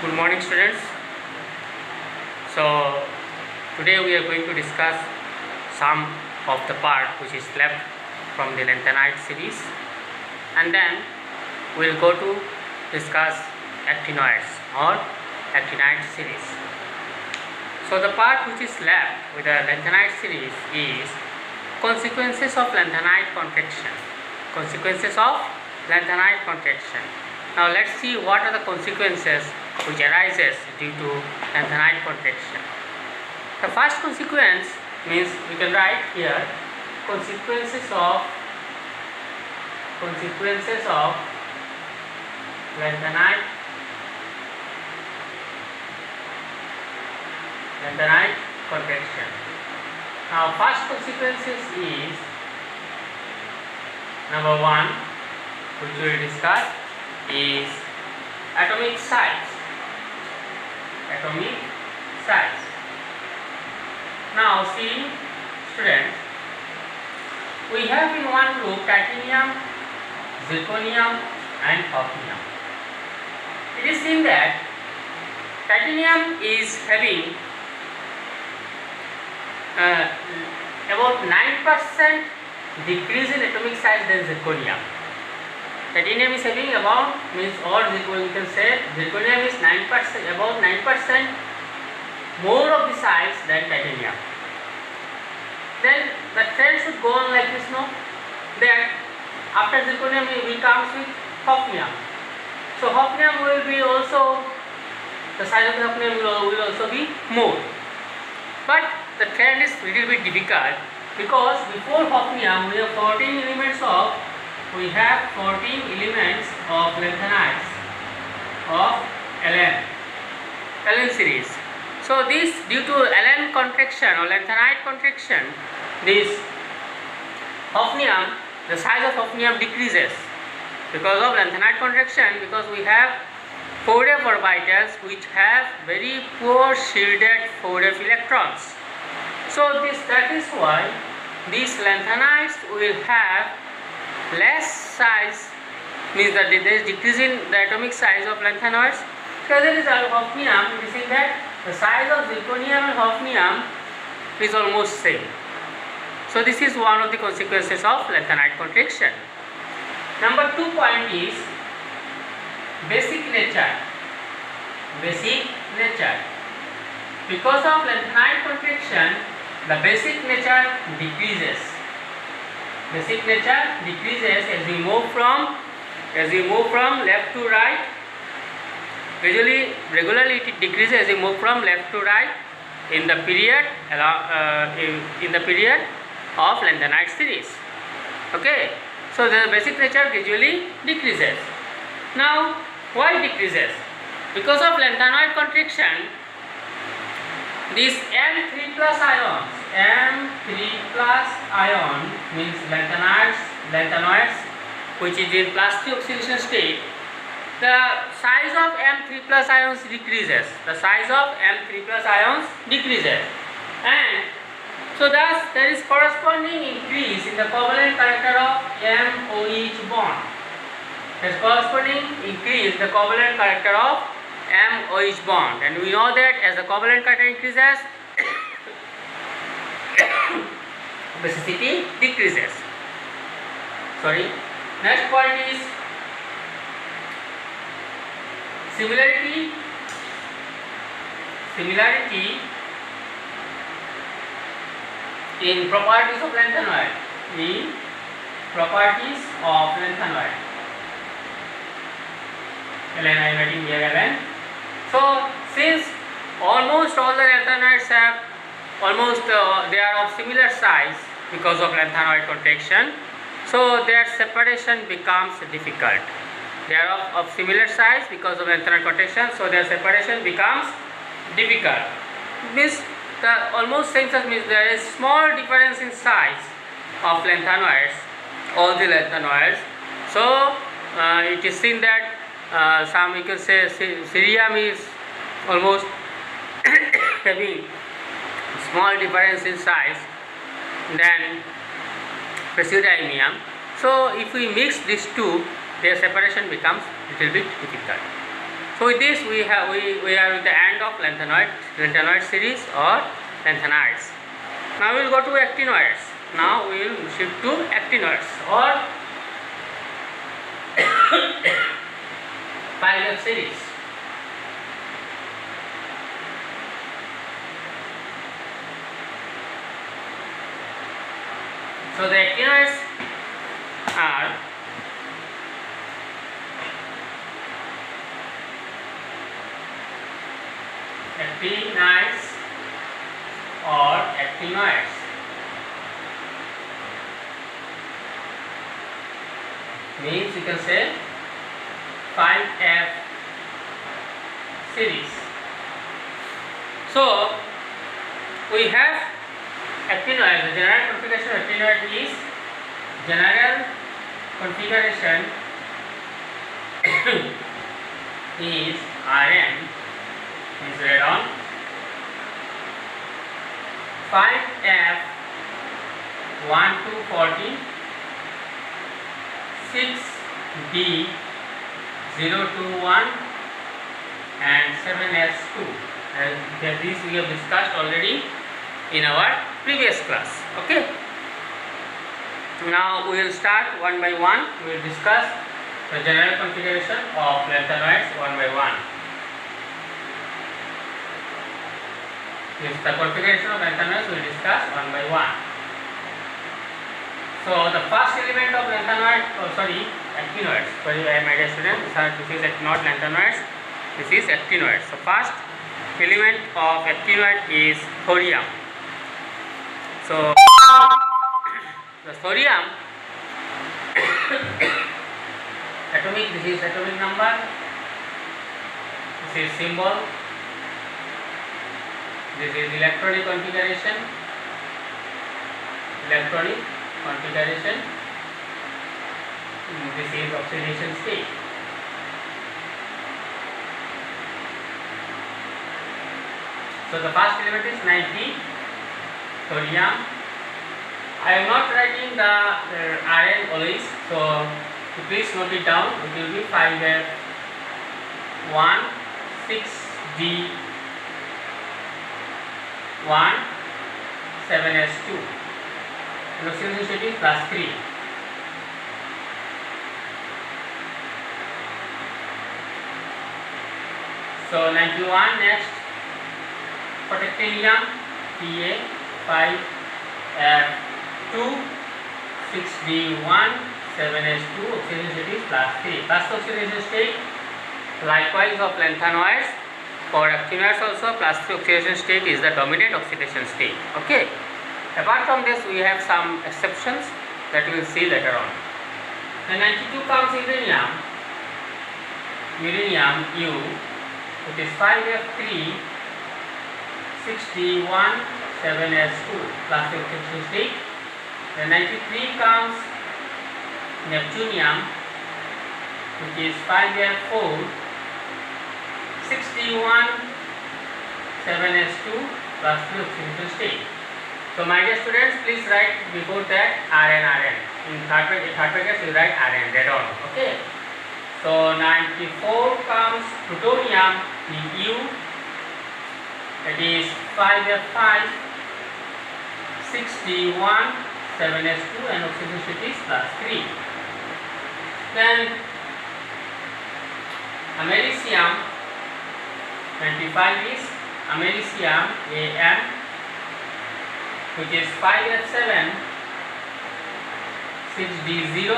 Good morning, students. So today we are going to discuss some of the part which is left from the lanthanide series, and then we will go to discuss actinoids or actinide series. So the part which is left with the lanthanide series is consequences of lanthanide contraction. Consequences of lanthanide contraction. Now let's see what are the consequences which arises due to lanthanide contraction. The first consequence means we can write here consequences of lanthanide contraction. Now first consequences is number one, which we will discuss, is atomic size. Now see, students, we have in one group titanium, zirconium and hafnium. It is seen that titanium is having about 9% decrease in atomic size than zirconium. Titanium is having about, means all zirconium, you can say zirconium is 9%, about 9% more of the size than titanium. Then the trend should go on like this, no? Then after zirconium we comes with hafnium. So hafnium will be also, the size of the hafnium will also be more. But the trend is little bit difficult because before hafnium we have 14 elements of lanthanides of Ln series. So this, due to Ln contraction or lanthanide contraction, this hafnium, the size of hafnium decreases because of lanthanide contraction, because we have 4f orbitals which have very poor shielded 4f electrons. So that is why these lanthanides will have less size, means that there is decrease in the atomic size of lanthanoids. So as a result, hafnium, we see that the size of zirconium and hafnium is almost same. So this is one of the consequences of lanthanide contraction. Number 2 point is basic nature. Because of lanthanide contraction, the basic nature decreases. As we move from left to right. Regularly it decreases as we move from left to right in the period of lanthanide series. Okay, so the basic nature gradually decreases. Now why decreases? Because of lanthanide contraction, these M3 plus ion means lanthanoids which is in plus 3 oxidation state, the size of M3 plus ions decreases. And so thus there is corresponding increase in the covalent character of MOH bond. And we know that as the covalent character increases, basicity decreases. Next point is similarity in properties of lanthanoid. Ln, I am writing here Ln. So since almost all the lanthanoids have they are of similar size because of lanthanoid contraction, so their separation becomes difficult. They are of similar size because of lanthanide contraction, so their separation becomes difficult. Means the almost same size, means there is small difference in size of lanthanoids, all the lanthanoids. So it is seen that some, you can say, cerium is almost having small difference in size than praseodymium. So if we mix these two, their separation becomes little bit difficult. So with this we are with the end of lanthanoid series or lanthanides. Now we will go to actinoids. Now we will shift to actinoids or 5F series. So the actinoids are actinoids. Means you can say 5F series. So we have actinoid. The general configuration of actinoid is is Rn is read on 5F 1 to 40, 6D 0 to 1 and 7S2. And this we have discussed already in our previous class. Okay. Now we will start one by one. We will discuss the general configuration of lanthanoids one by one. This the configuration of lanthanoids we will discuss one by one. So the first element of actinoids. My dear students, this is not lanthanoids. This is actinoids. So first element of actinoid is thorium. So the thorium this is atomic number, this is symbol, this is electronic configuration, this is oxidation state. So the first element is 90, thorium. I am not writing the Rn always, so please note it down. It will be 5F 1, 6D 1, 7S2. And oxidation state is +3. So 91 next, protactinium Ta 5F2, 6D1, 7S2, oxidation state is +3. Plus oxidation state likewise of lanthanoids. For actinoids also +3 oxidation state is the dominant oxidation state. Okay. Apart from this we have some exceptions that we will see later on. Then 92 comes uranium U, it is 5F3, 6D1, 7S2 plus oxidation state. Then 93 comes neptunium, which is 5F4, 6D1, 7S2 plus oxidation state. So my dear students, please write before that Rn. In third bracket you write Rn, read on. Okay. So 94 comes plutonium Pu, that is 5F5, 6D1, 7S2 and oxidation state is +3. Then americium, 25 is americium Am, which is 5F7, 6D0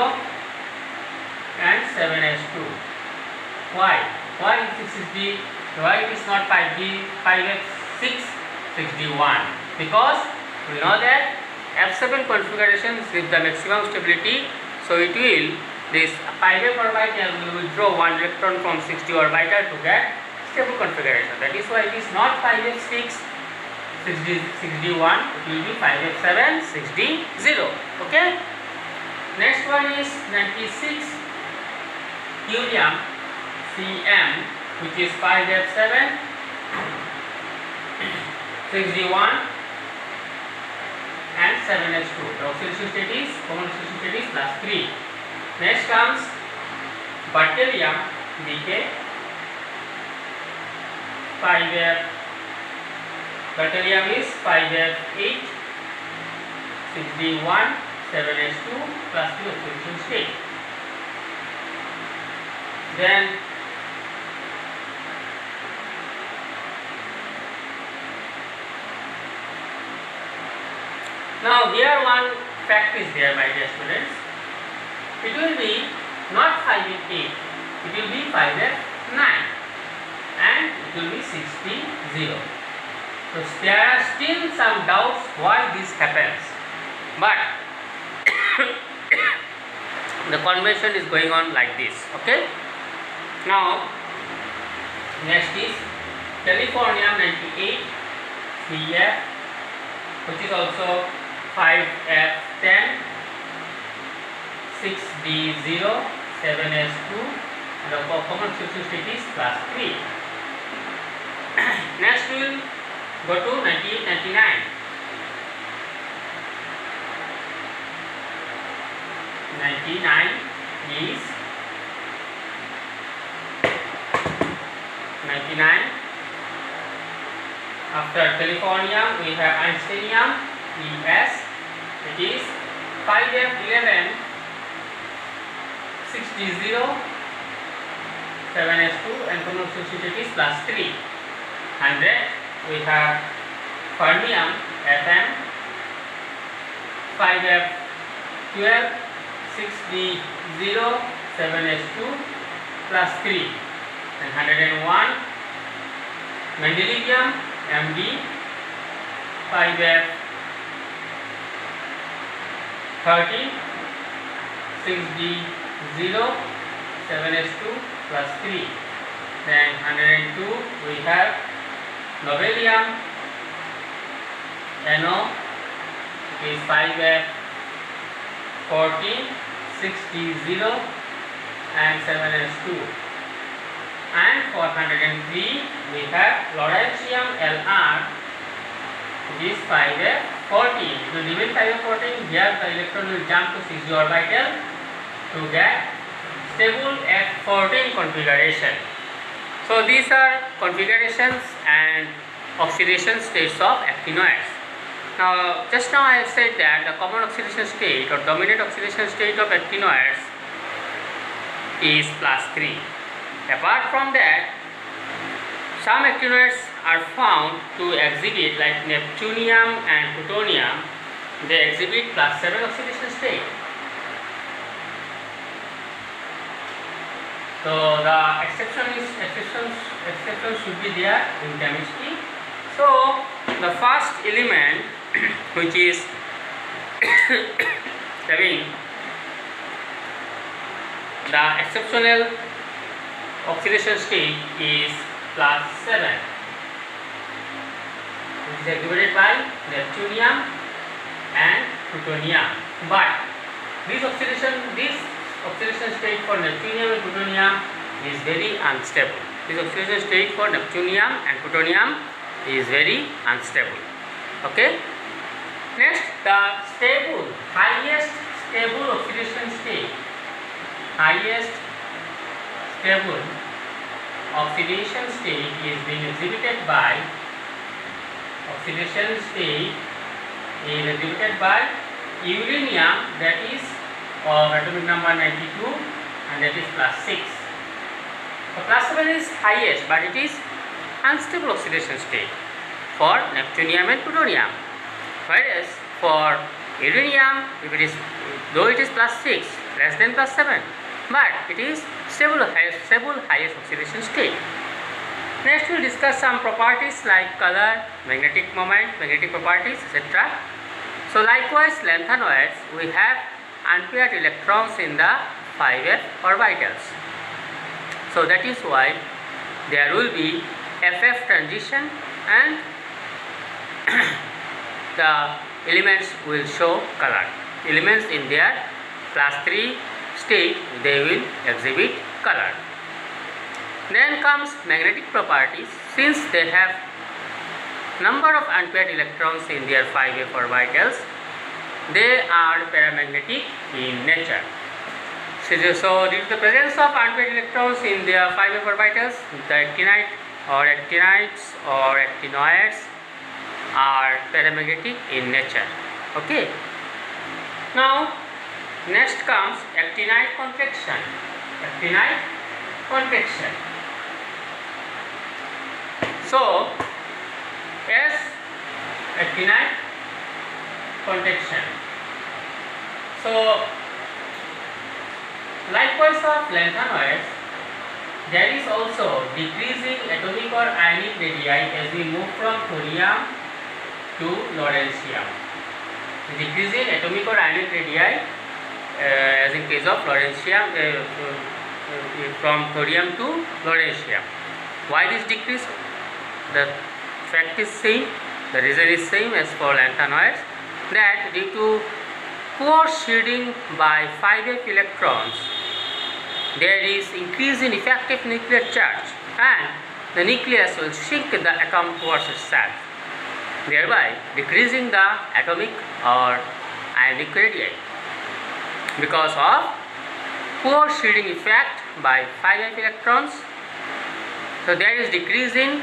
and 7S2. Why it is not 5F6, 6D1? Because we know that F7 configuration with the maximum stability, so it will, this 5F orbital will withdraw one electron from 6D orbital to get stable configuration. That is why it is not 5F6, 6D1, it will be 5F7, 6D0. Okay. Next one is 96 helium Cm, which is 5F7, 6D1 and 7S2. The oxidation state is, common oxidation state is +3. Next comes berkelium Bk, 5f, deuterium is 5f8, 6d1, 7s2 plus 2 oxidation state. Then now here one fact is there, my dear students. It will be not 5f8, it will be 5f9 and it will be 6d0. So there are still some doubts why this happens, but the convention is going on like this. Okay. Now next is Californium 98 CF, which is also 5f10, 6d0, 7s2, and the common oxidation state is +3. Next we will go to 9899. 99 is 99. After Californium we have Einsteinium ES. It is 5f11, 6d0, 7s2, and common oxidation state is +3. 100 we have Fermium Fm, 5f12, 6d0, 7s2 +3. And 101 Mendelevium Md, 5f30, 6d0, 7s2 +3. Then 102 we have Nobelium No, it is 5f14, 6d0 and 7s2. And for 103 we have Lawrencium Lr, it is 5f14. It will remain 5f14. Here the electron will jump to 6d orbital to get stable f14 configuration. So these are configurations and oxidation states of actinoids. Now just now I have said that the common oxidation state or dominant oxidation state of actinoids is +3. Apart from that, some actinoids are found to exhibit, like neptunium and plutonium, they exhibit +7 oxidation state. So the exception should be there in chemistry. So the first element which is having the exceptional oxidation state is +7, which is exhibited by neptunium and plutonium. But this oxidation state for neptunium and plutonium is very unstable. This oxidation state for neptunium and plutonium is very unstable. Okay. Next, the highest stable oxidation state. Highest stable oxidation state is being exhibited by uranium, that is of atomic number 92, and that is +6. So +7 is highest, but it is unstable oxidation state for neptunium and plutonium. Whereas for uranium, though it is +6, less than +7, but it is stable highest oxidation state. Next we will discuss some properties like color, magnetic moment, magnetic properties, etc. So likewise, lanthanoids, we have unpaired electrons in the 5f orbitals. So that is why there will be FF transition and the elements will show color. Elements in their +3 state, they will exhibit color. Then comes magnetic properties. Since they have number of unpaired electrons in their 5f orbitals, they are paramagnetic in nature. So due to the presence of unpaired electrons in their 5f orbitals, the actinide or actinides or actinoids are paramagnetic in nature. Okay. Now next comes actinide contraction. Actinide contraction. So as actinide contraction. So likewise of lanthanoids, there is also decreasing atomic or ionic radii as we move from thorium to lawrencium. Decreasing atomic or ionic radii as in case of lawrencium, from thorium to lawrencium. Why this decrease? The fact is same, the reason is same as for lanthanoids, that due to poor shielding by 5f electrons, there is increase in effective nuclear charge and the nucleus will shrink the atom towards itself, thereby decreasing the atomic or ionic radii. Because of poor shielding effect by 5f electrons, so there is decreasing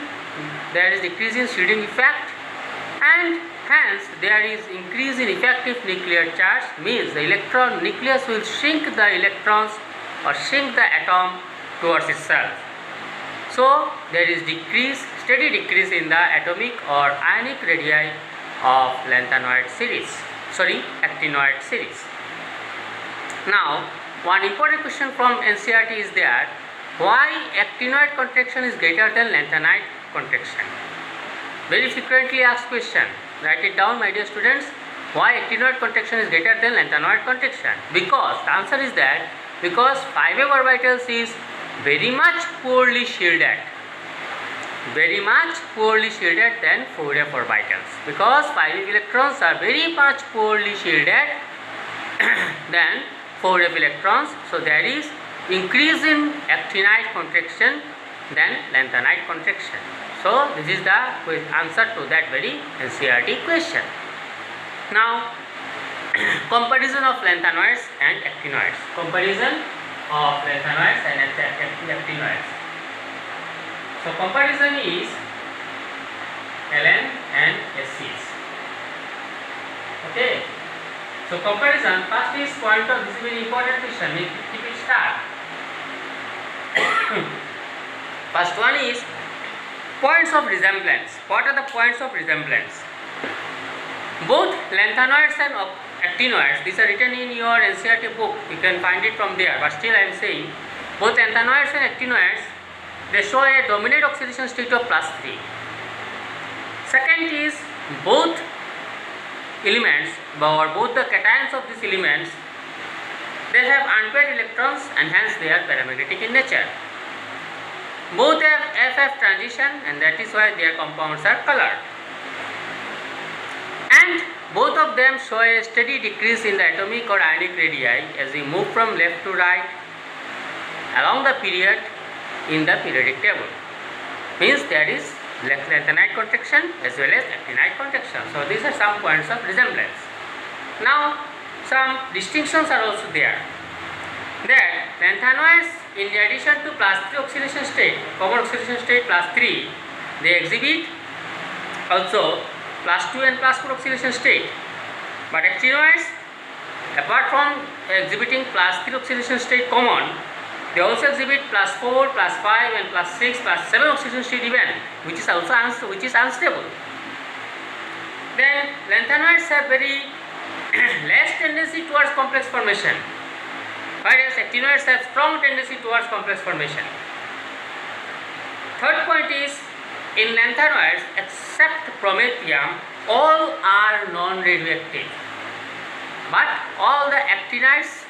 shielding effect, and hence there is increase in effective nuclear charge, means the electron nucleus will shrink the electrons or shrink the atom towards itself. So there is steady decrease in the atomic or ionic radii of lanthanoid series, actinoid series. Now one important question from NCERT is that why actinoid contraction is greater than lanthanide contraction? Very frequently asked question. Write it down, my dear students. Why actinoid contraction is greater than lanthanoid contraction? Because the answer is that because 5f orbitals is very much poorly shielded, than 4f orbitals. Because 5f electrons are very much poorly shielded than 4f electrons, so there is increase in actinide contraction than lanthanide contraction. So this is the answer to that very NCERT question. Now comparison of lanthanoids and actinoids. So comparison is Ln and Acs. Okay. So comparison, first is point of, this is very important question, keep it start. First one is points of resemblance. What are the points of resemblance? Both lanthanoids and actinoids, these are written in your NCERT book, you can find it from there, but still I am saying both lanthanoids and actinoids, they show a dominant oxidation state of +3. Second is both elements or both the cations of these elements, they have unpaired electrons and hence they are paramagnetic in nature. Both have FF transition and that is why their compounds are colored. And both of them show a steady decrease in the atomic or ionic radii as we move from left to right along the period in the periodic table. Means there is lanthanide contraction as well as actinide contraction. So these are some points of resemblance. Now some distinctions are also there. That lanthanoids, in addition to +3 oxidation state, common oxidation state +3, they exhibit also +2 and +4 oxidation state. But actinoids, apart from exhibiting +3 oxidation state common, they also exhibit +4, +5 and +6, +7 oxidation state even, which is also unstable. Then lanthanoids have very less tendency towards complex formation, whereas actinoids have strong tendency towards complex formation. Third point is, in lanthanoids except promethium, all are non-radioactive, but all the actinides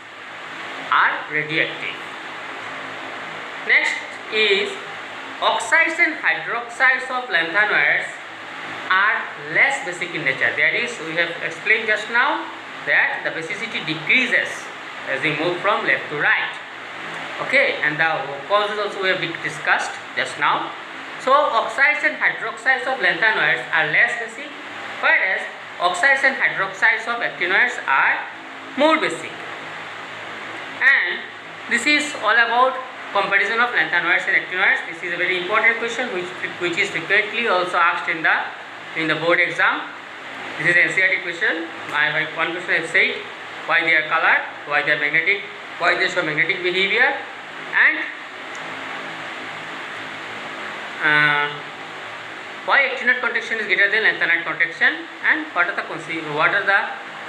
are radioactive. Next is oxides and hydroxides of lanthanoids are less basic in nature. That is, we have explained just now that the basicity decreases as we move from left to right. Okay, and the causes also we have discussed just now. So oxides and hydroxides of lanthanoids are less basic, whereas oxides and hydroxides of actinoids are more basic. And this is all about comparison of lanthanoids and actinoids. This is a very important question which is frequently also asked in the board exam. This is an NCERT question. One question I have said why they are colored, why they are magnetic, why they show magnetic behavior, and why actinoid contraction is greater than lanthanoid contraction, and what are the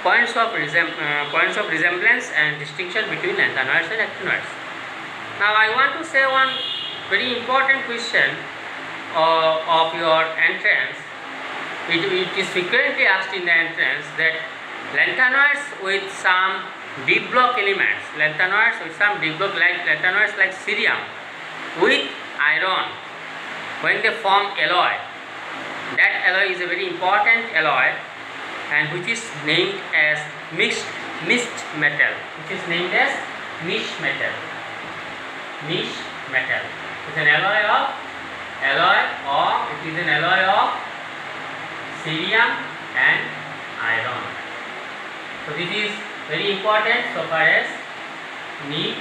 points of resemblance and distinction between lanthanoids and actinoids. Now I want to say one very important question of your entrance. It is frequently asked in the entrance that lanthanoids with some d block elements, lanthanoids like cerium with iron, when they form alloy, that alloy is a very important alloy and which is named as mixed metal. It is named as mixed metal. Mixed metal. It is an alloy of cerium and iron. So this is very important so far as NEET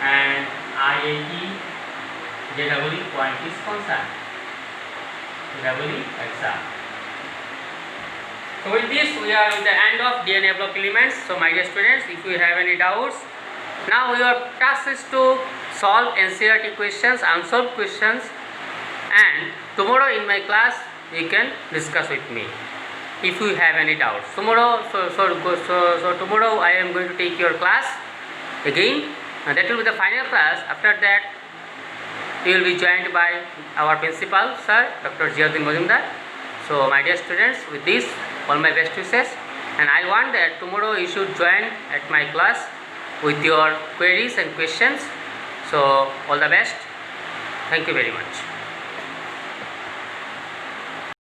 and IIT JEE point is concerned. JEE exam. So with this we are at the end of DNA block elements. So my dear students, if you have any doubts, now your task is to solve NCERT questions, unsolved questions, and tomorrow in my class you can discuss with me if you have any doubts. Tomorrow, so tomorrow I am going to take your class again, and that will be the final class. After that, you will be joined by our principal, sir, Dr. Ziauddin Majumdar. So my dear students, with this, all my best wishes, and I want that tomorrow you should join at my class with your queries and questions. So all the best. Thank you very much.